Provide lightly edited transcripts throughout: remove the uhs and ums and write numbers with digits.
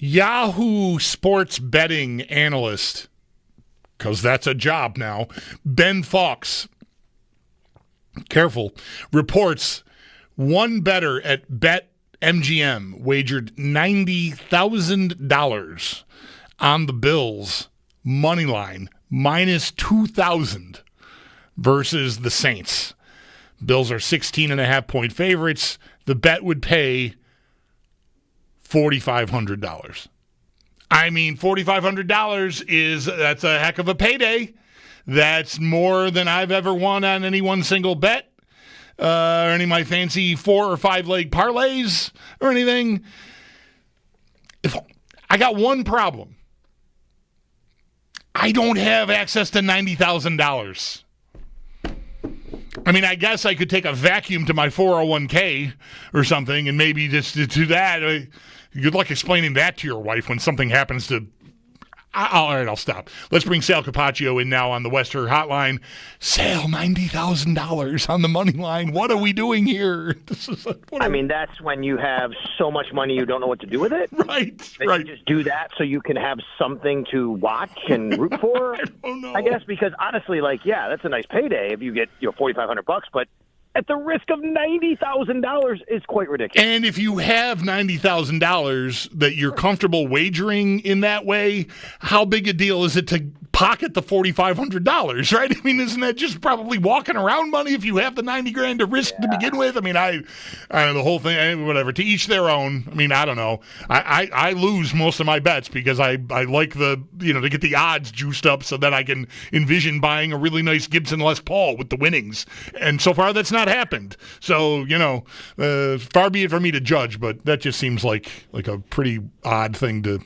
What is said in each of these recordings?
Yahoo Sports betting analyst, because that's a job now, Ben Fawkes, careful, reports one bettor at BetMGM wagered $90,000 on the Bills money line, minus 2,000 versus the Saints. Bills are 16.5-point favorites. The bet would pay $4,500. I mean, $4,500 that's a heck of a payday. That's more than I've ever won on any one single bet, or any of my fancy 4 or 5 leg parlays or anything. I got one problem. I don't have access to $90,000. I mean, I guess I could take a vacuum to my 401k or something and maybe just do that. Good luck explaining that to your wife when something happens to... All right, I'll stop. Let's bring Sal Capaccio in now on the Western Hotline. Sal, $90,000 on the money line. What are we doing here? That's when you have so much money you don't know what to do with it. Right. You just do that so you can have something to watch and root for. I don't know. I guess because honestly, that's a nice payday if you get $4,500, but at the risk of $90,000 is quite ridiculous. And if you have $90,000 that you're comfortable wagering in that way, how big a deal is it to pocket the $4,500, right? I mean, isn't that just probably walking around money if you have the $90,000 to risk to begin with? I mean, I know the whole thing, whatever, to each their own. I mean, I don't know. I lose most of my bets because I like to get the odds juiced up so that I can envision buying a really nice Gibson Les Paul with the winnings. And so far, that's not happened. So, far be it for me to judge, but that just seems like a pretty odd thing to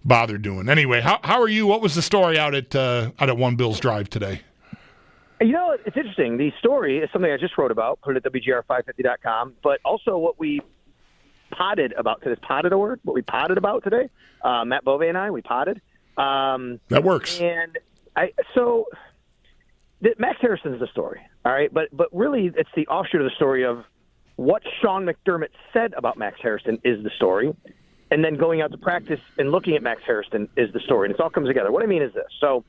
bother doing. Anyway, how are you? What was the story out at One Bills Drive today? It's interesting. The story is something I just wrote about, put it at WGR550.com, but also what we potted about today. Is potted a word? What we potted about today? Matt Bove and I, we potted. That works. And Max Hairston is the story, all right? But really, it's the offshoot of the story of what Sean McDermott said about Max Hairston is the story. And then going out to practice and looking at Max Hairston is the story. And it all comes together. What I mean is this. So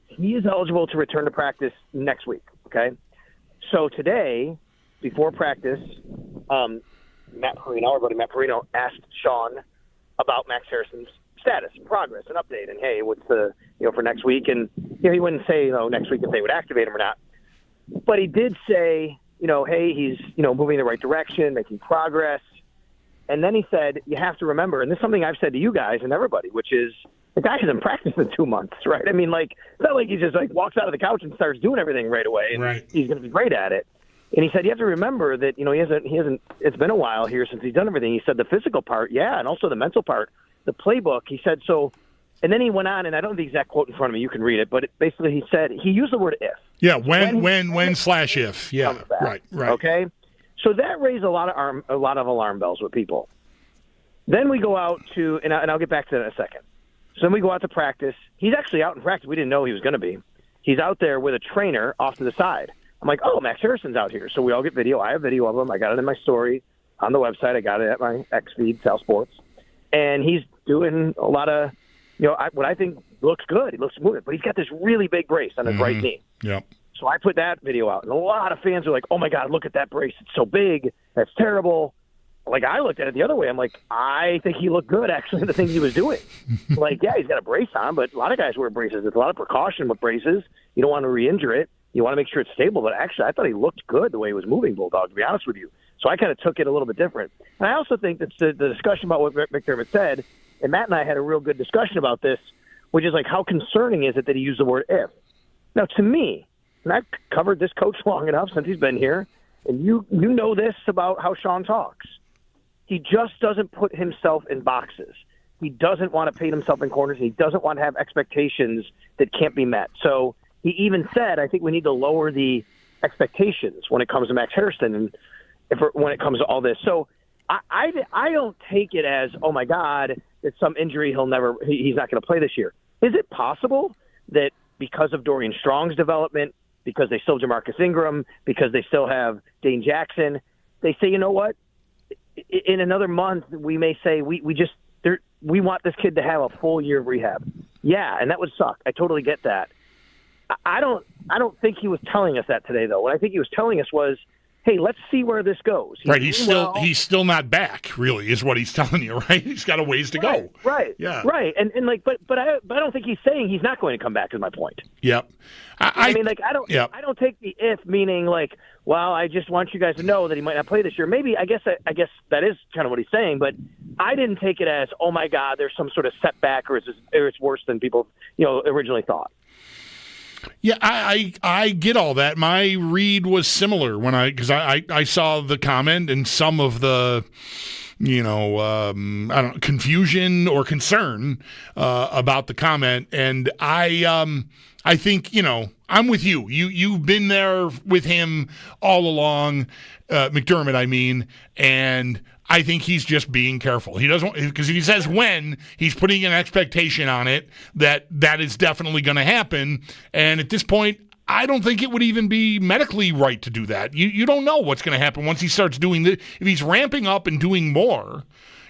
he is eligible to return to practice next week, okay? So today, before practice, Matt Perino asked Sean about Max Hairston's status, progress, and update. And, hey, what's the, for next week? And, he wouldn't say, next week if they would activate him or not. But he did say, hey, he's, moving in the right direction, making progress. And then he said, you have to remember, and this is something I've said to you guys and everybody, which is the guy hasn't practiced in 2 months, right? I mean, it's not like he just walks out of the couch and starts doing everything right away, and right. He's going to be great at it. And he said, you have to remember that, he hasn't, it's been a while here since he's done everything. He said the physical part, yeah, and also the mental part, the playbook. He said, and then he went on, and I don't have the exact quote in front of me, you can read it, but basically he said, he used the word if. Yeah, when/if. Yeah, right. Okay? So that raised a lot of alarm bells with people. Then we go out to, and I'll get back to that in a second. So then we go out to practice. He's actually out in practice. We didn't know he was going to be. He's out there with a trainer off to the side. I'm like, oh, Max Hairston's out here. So we all get video. I have video of him. I got it in my story on the website. I got it at my X feed, Sal Sports. And he's doing a lot of, what I think looks good. He looks smooth. But he's got this really big brace on his right knee. Yep. So I put that video out. And a lot of fans are like, oh, my God, look at that brace. It's so big. That's terrible. I looked at it the other way. I'm like, I think he looked good, actually, the things he was doing. Yeah, he's got a brace on, but a lot of guys wear braces. There's a lot of precaution with braces. You don't want to re-injure it. You want to make sure it's stable. But actually, I thought he looked good the way he was moving, Bulldog, to be honest with you. So I kind of took it a little bit different. And I also think that the discussion about what McDermott said, and Matt and I had a real good discussion about this, which is how concerning is it that he used the word if? Now, to me, and I've covered this coach long enough since he's been here, and you know this about how Sean talks. He just doesn't put himself in boxes. He doesn't want to paint himself in corners. He doesn't want to have expectations that can't be met. So he even said, I think we need to lower the expectations when it comes to Max Hairston and when it comes to all this. So I don't take it as, oh, my God, it's some injury he's not going to play this year. Is it possible that because of Dorian Strong's development, because they still have Jamarcus Ingram, because they still have Dane Jackson, they say, you know what? In another month, we may say we just we want this kid to have a full year of rehab. Yeah, and that would suck. I totally get that. I don't think he was telling us that today, though. What I think he was telling us was, hey, let's see where this goes. He's still not back, really, is what he's telling you, right? He's got a ways to go. Right. Yeah. Right. And but I don't think he's saying he's not going to come back, is my point. Yep. I don't take the if meaning like, well, I just want you guys to know that he might not play this year. Maybe I guess that is kind of what he's saying, but I didn't take it as, oh my God, there's some sort of setback or it's worse than people originally thought. Yeah, I get all that. My read was similar because I saw the comment and some of the confusion or concern about the comment, and I think I'm with you. You've been there with him all along, McDermott. I mean, and I think he's just being careful. He doesn't, because if he says when, he's putting an expectation on it that is definitely going to happen. And at this point, I don't think it would even be medically right to do that. You don't know what's going to happen once he starts doing this. If he's ramping up and doing more,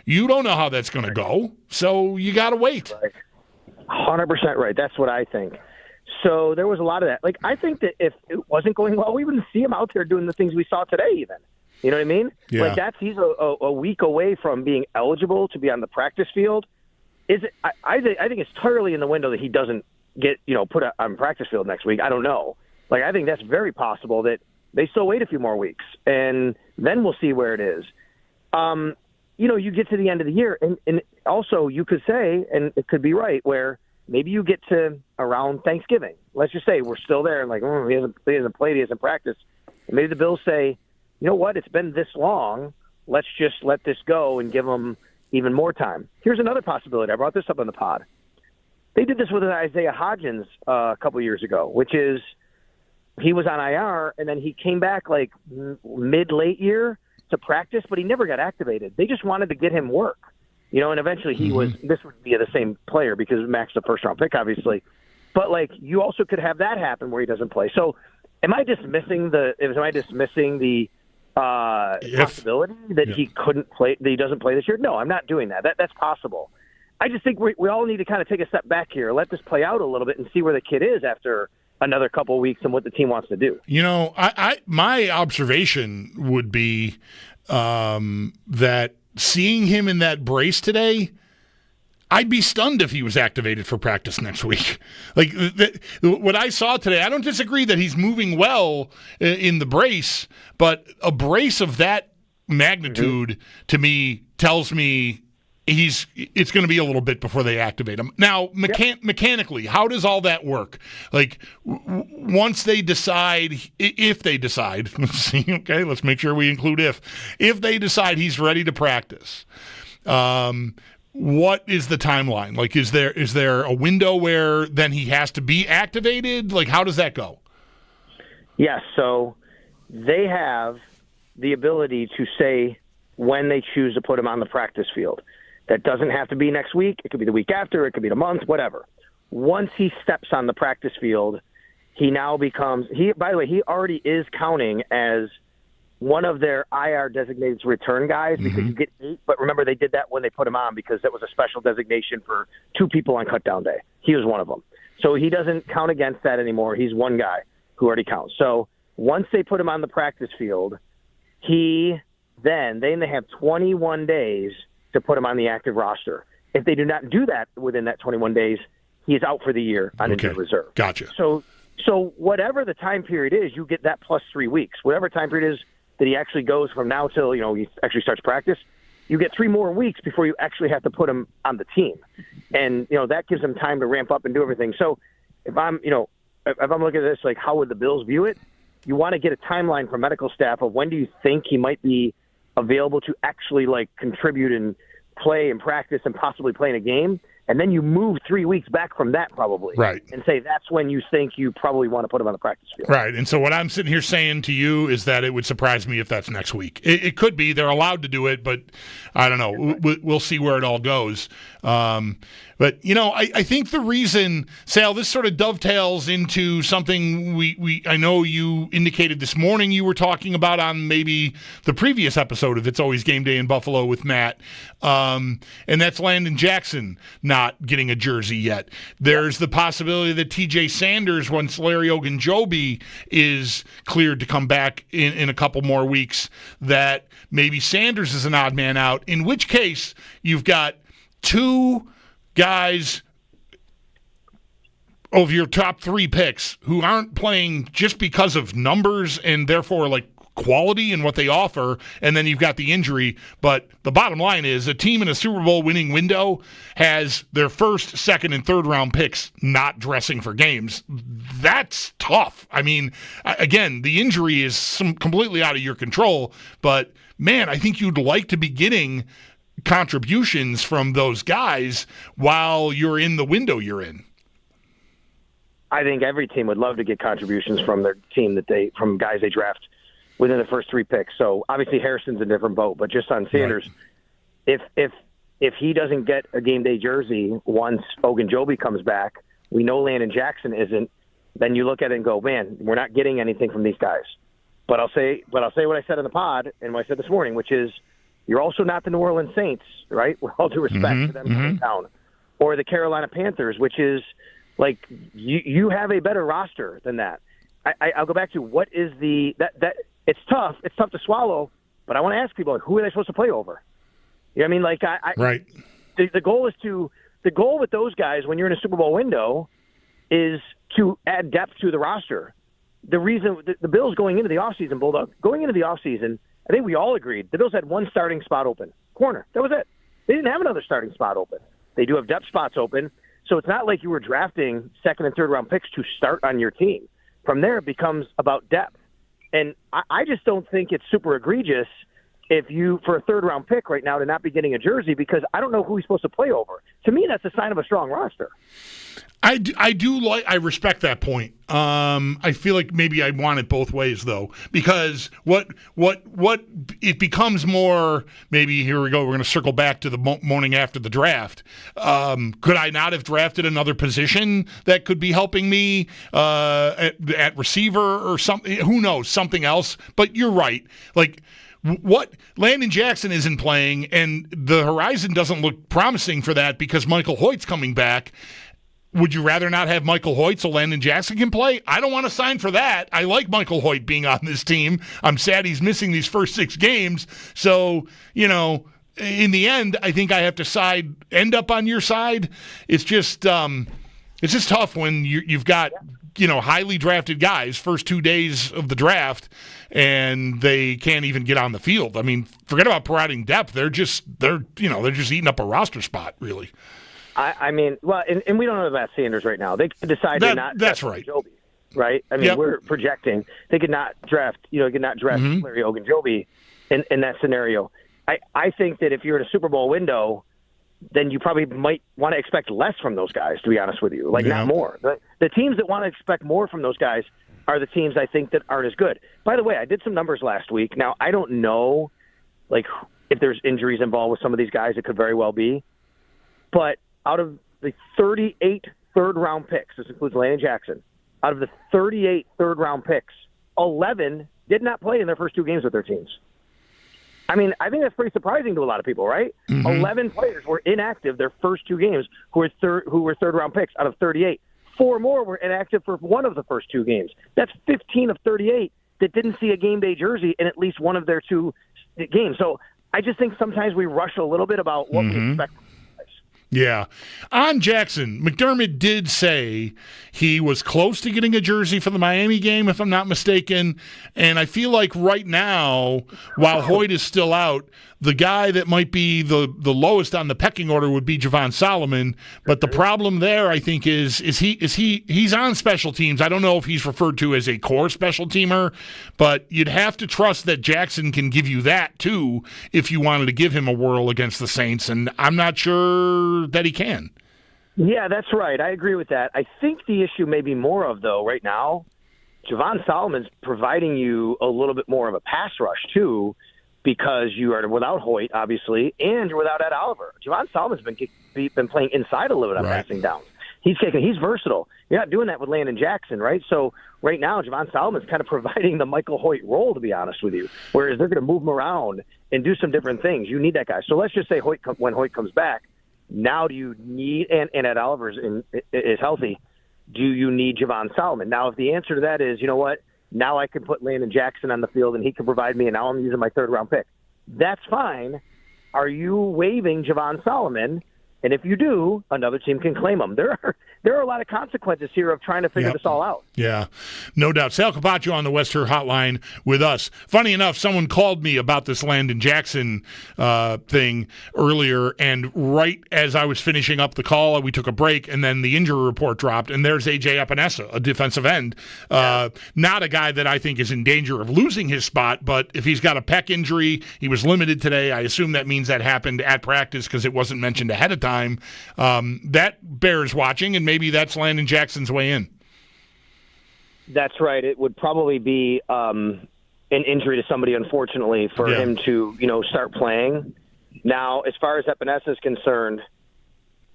you don't know how that's going to go. So you got to wait. Right. 100% right. That's what I think. So there was a lot of that. Like, I think that if it wasn't going well, we wouldn't see him out there doing the things we saw today even. You know what I mean? Yeah. Like he's a week away from being eligible to be on the practice field. I think it's totally in the window that he doesn't get put on the practice field next week. I don't know. Like, I think that's very possible that they still wait a few more weeks and then we'll see where it is. You get to the end of the year and also you could say, and it could be right, where maybe you get to around Thanksgiving. Let's just say we're still there and like, he hasn't played, he hasn't practiced. And maybe the Bills say, you know what, it's been this long, let's just let this go and give him even more time. Here's another possibility. I brought this up on the pod. They did this with Isaiah Hodgins a couple years ago, which is he was on IR, and then he came back like mid-late year to practice, but he never got activated. They just wanted to get him work. And eventually this would be the same player because Max is the first-round pick, obviously. But, like, you also could have that happen where he doesn't play. So am I dismissing the possibility that he couldn't play, that he doesn't play this year? No, I'm not doing that. That's possible. I just think we all need to kind of take a step back here, let this play out a little bit and see where the kid is after another couple of weeks and what the team wants to do. My observation would be that seeing him in that brace today, I'd be stunned if he was activated for practice next week. Like what I saw today, I don't disagree that he's moving well in the brace, but a brace of that magnitude to me tells me it's going to be a little bit before they activate him. Now, mechanically, how does all that work? Like once they decide, if they decide, let's see, okay, let's make sure we include if they decide he's ready to practice, what is the timeline? Like, is there a window where then he has to be activated? Like, how does that go? Yes, so they have the ability to say when they choose to put him on the practice field. That doesn't have to be next week. It could be the week after. It could be the month, whatever. Once he steps on the practice field, he now becomes – by the way, he already is counting as one of their IR designated return guys because you get 8. But remember, they did that when they put him on because that was a special designation for 2 people on cut-down day. He was one of them. So he doesn't count against that anymore. He's one guy who already counts. So once they put him on the practice field, they have 21 days – to put him on the active roster. If they do not do that within that 21 days, he is out for the year on injured reserve. Gotcha. So whatever the time period is, you get that plus 3 weeks. Whatever time period is that he actually goes from now till he actually starts practice, you get 3 more weeks before you actually have to put him on the team, and that gives him time to ramp up and do everything. So if I'm looking at this, like how would the Bills view it? You want to get a timeline from medical staff of when do you think he might be available to actually like contribute and play and practice and possibly play in a game. And then you move 3 weeks back from that probably. Right. And say that's when you think you probably want to put him on the practice field. Right. And so what I'm sitting here saying to you is that it would surprise me if that's next week. It could be. They're allowed to do it, but I don't know. We'll see where it all goes. But, I think the reason, Sal, this sort of dovetails into something I know you indicated this morning you were talking about on maybe the previous episode of It's Always Game Day in Buffalo with Matt, and that's Landon Jackson not getting a jersey yet. There's the possibility that TJ Sanders, once Larry Ogunjobi is cleared to come back in a couple more weeks, that maybe Sanders is an odd man out, in which case you've got two guys of your top three picks who aren't playing just because of numbers and therefore like quality and what they offer, and then you've got the injury. But the bottom line is a team in a Super Bowl winning window has their first, second, and third round picks not dressing for games. That's tough. I mean, again, the injury is completely out of your control, but man, I think you'd like to be getting contributions from those guys while you're in the window you're in. I think every team would love to get contributions from their team from guys they draft within the first three picks. So obviously Hairston's a different boat, but just on Sanders, right. If he doesn't get a game day jersey once Ogunjobi comes back, we know Landon Jackson isn't, then you look at it and go, man, we're not getting anything from these guys. But I'll say what I said in the pod and what I said this morning, which is you're also not the New Orleans Saints, right? With all due respect to them coming down. Or the Carolina Panthers, which is like you have a better roster than that. I'll go back to what is that it's tough. It's tough to swallow, but I want to ask people, like, who are they supposed to play over? You know what I mean? Like right. The goal with those guys when you're in a Super Bowl window is to add depth to the roster. The reason the Bills going into the offseason, Bulldog, going into the offseason, I think we all agreed the Bills had one starting spot open, corner. That was it. They didn't have another starting spot open. They do have depth spots open, so it's not like you were drafting second and third round picks to start on your team. From there, it becomes about depth. And I just don't think it's super egregious if you, for a third round pick right now, to not be getting a jersey, because I don't know who he's supposed to play over. To me, that's a sign of a strong roster. I respect that point. I feel like maybe I want it both ways though, because what it becomes more, maybe here we go, we're going to circle back to the morning after the draft. Could I not have drafted another position that could be helping me at receiver or something? Who knows, something else. But you're right. Like, what Landon Jackson isn't playing, and the horizon doesn't look promising for that because Michael Hoyt's coming back. Would you rather not have Michael Hoyt so Landon Jackson can play? I don't want to sign for that. I like Michael Hoyt being on this team. I'm sad he's missing these first 6 games. So, in the end, I think I have to end up on your side. It's just tough when you've got, highly drafted guys first 2 days of the draft and they can't even get on the field. I mean, forget about providing depth. They're just eating up a roster spot, really. I mean, well, and we don't know about Sanders right now. They could decide to not. That's right. Ogunjobi, right? I mean, We're projecting they could not draft. Larry Ogunjobi in that scenario. I think that if you're in a Super Bowl window, then you probably might want to expect less from those guys. To be honest with you, not more. The teams that want to expect more from those guys are the teams I think that aren't as good. By the way, I did some numbers last week. Now I don't know, like, if there's injuries involved with some of these guys. It could very well be, but out of the 38 third-round picks, this includes Landon Jackson, out of the 38 third-round picks, 11 did not play in their first 2 games with their teams. I mean, I think that's pretty surprising to a lot of people, right? 11 players were inactive their first 2 games who were third-round picks out of 38. 4 more were inactive for one of the first 2 games. That's 15 of 38 that didn't see a game day jersey in at least one of their 2 games. So I just think sometimes we rush a little bit about what we expect. Yeah. On Jackson, McDermott did say he was close to getting a jersey for the Miami game, if I'm not mistaken. And I feel like right now, while Hoyt is still out, the guy that might be the lowest on the pecking order would be Javon Solomon. But the problem there, I think, is he's on special teams. I don't know if he's referred to as a core special teamer, but you'd have to trust that Jackson can give you that too if you wanted to give him a whirl against the Saints. And I'm not sure that he can. Yeah, that's right. I agree with that. I think the issue may be more of, though, right now, Javon Solomon's providing you a little bit more of a pass rush, too, because you are without Hoyt, obviously, and you're without Ed Oliver. Javon Solomon's been playing inside a little bit on passing downs. He's versatile. You're not doing that with Landon Jackson, right? So right now, Javon Solomon's kind of providing the Michael Hoyt role, to be honest with you, whereas they're going to move him around and do some different things. You need that guy. So let's just say when Hoyt comes back, now do you need, and Ed Oliver is healthy, do you need Javon Solomon? Now, if the answer to that is, you know what, now I can put Landon Jackson on the field and he can provide me, and now I'm using my third-round pick, that's fine. Are you waiving Javon Solomon? And if you do, another team can claim him. There are a lot of consequences here of trying to figure this all out. Yeah, no doubt. Sal Capaccio on the Western Hotline with us. Funny enough, someone called me about this Landon Jackson thing earlier, and right as I was finishing up the call, we took a break, and then the injury report dropped, and there's A.J. Epanessa, a defensive end. Not a guy that I think is in danger of losing his spot, but if he's got a pec injury, he was limited today. I assume that means that happened at practice because it wasn't mentioned ahead of time. That bears watching, and maybe that's Landon Jackson's way in. That's right. It would probably be an injury to somebody, unfortunately, for him to start playing. Now, as far as Epanessa is concerned,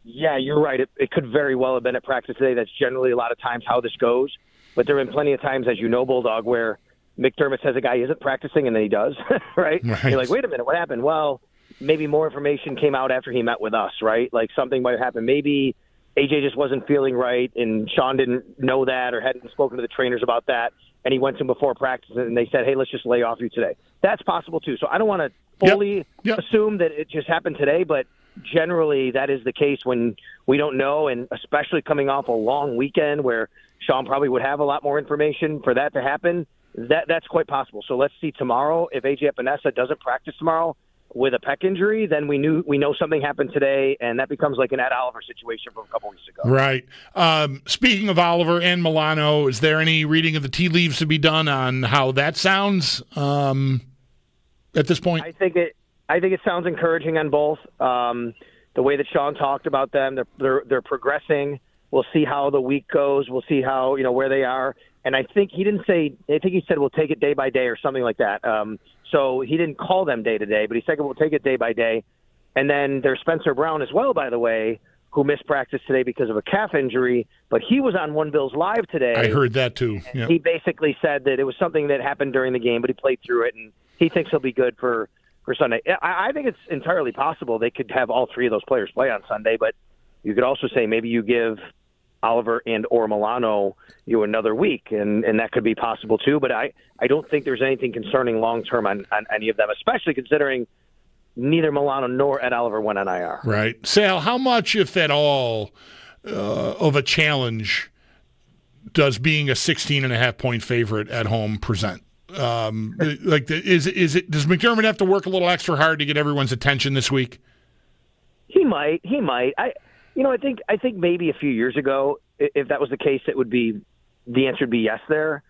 yeah, you're right. It could very well have been at practice today. That's generally a lot of times how this goes. But there have been plenty of times, as you know, Bulldog, where McDermott says a guy isn't practicing, and then he does, right? You're like, wait a minute, what happened? Well, maybe more information came out after he met with us, right? Like something might have happened. Maybe AJ just wasn't feeling right, and Sean didn't know that or hadn't spoken to the trainers about that, and he went to him before practice, and they said, hey, let's just lay off you today. That's possible, too. So I don't want to fully assume that it just happened today, but generally that is the case when we don't know, and especially coming off a long weekend where Sean probably would have a lot more information for that to happen. That's quite possible. So let's see tomorrow. If AJ Epanessa doesn't practice tomorrow with a pec injury, then we know something happened today, and that becomes like an Ed Oliver situation from a couple weeks ago. Right. Speaking of Oliver and Milano, is there any reading of the tea leaves to be done on how that sounds at this point? I think it sounds encouraging on both. The way that Sean talked about them, they're progressing. We'll see how the week goes. We'll see how where they are. And I think he didn't say. I think he said we'll take it day by day or something like that. So he didn't call them day to day, but he said we'll take it day by day. And then there's Spencer Brown as well, by the way, who missed practice today because of a calf injury. But he was on One Bills Live today. I heard that too. Yeah. He basically said that it was something that happened during the game, but he played through it, and he thinks he'll be good for Sunday. I think it's entirely possible they could have all three of those players play on Sunday, but you could also say maybe you give Oliver and or Milano another week, and that could be possible too. But I don't think there's anything concerning long-term on any of them, especially considering neither Milano nor Ed Oliver went on IR. Right. Sal, how much, if at all, of a challenge does being a 16.5-point favorite at home present? Does McDermott have to work a little extra hard to get everyone's attention this week? He might. I think maybe a few years ago, if that was the case, the answer would be yes there.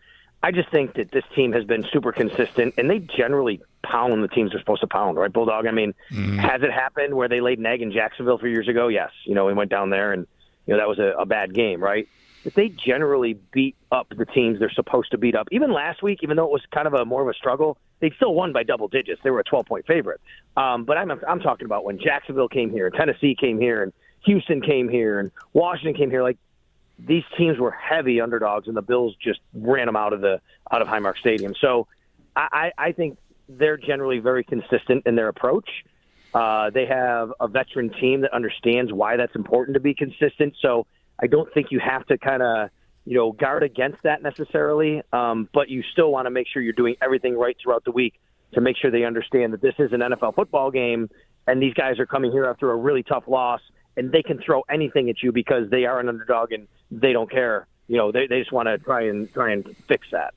I just think that this team has been super consistent, and they generally pound the teams they're supposed to pound, right, Bulldog? I mean, has it happened where they laid an egg in Jacksonville 3 years ago? Yes. We went down there, and that was a bad game, right? But they generally beat up the teams they're supposed to beat up. Even last week, even though it was kind of more of a struggle, they still won by double digits. They were a 12-point favorite. But I'm talking about when Jacksonville came here, Tennessee came here, and Houston came here, and Washington came here. Like, these teams were heavy underdogs, and the Bills just ran them out of Highmark Stadium. So I think they're generally very consistent in their approach. They have a veteran team that understands why that's important to be consistent. So I don't think you have to kind of guard against that necessarily, but you still want to make sure you're doing everything right throughout the week to make sure they understand that this is an NFL football game, and these guys are coming here after a really tough loss, and they can throw anything at you because they are an underdog and they don't care. They just want to try and fix that.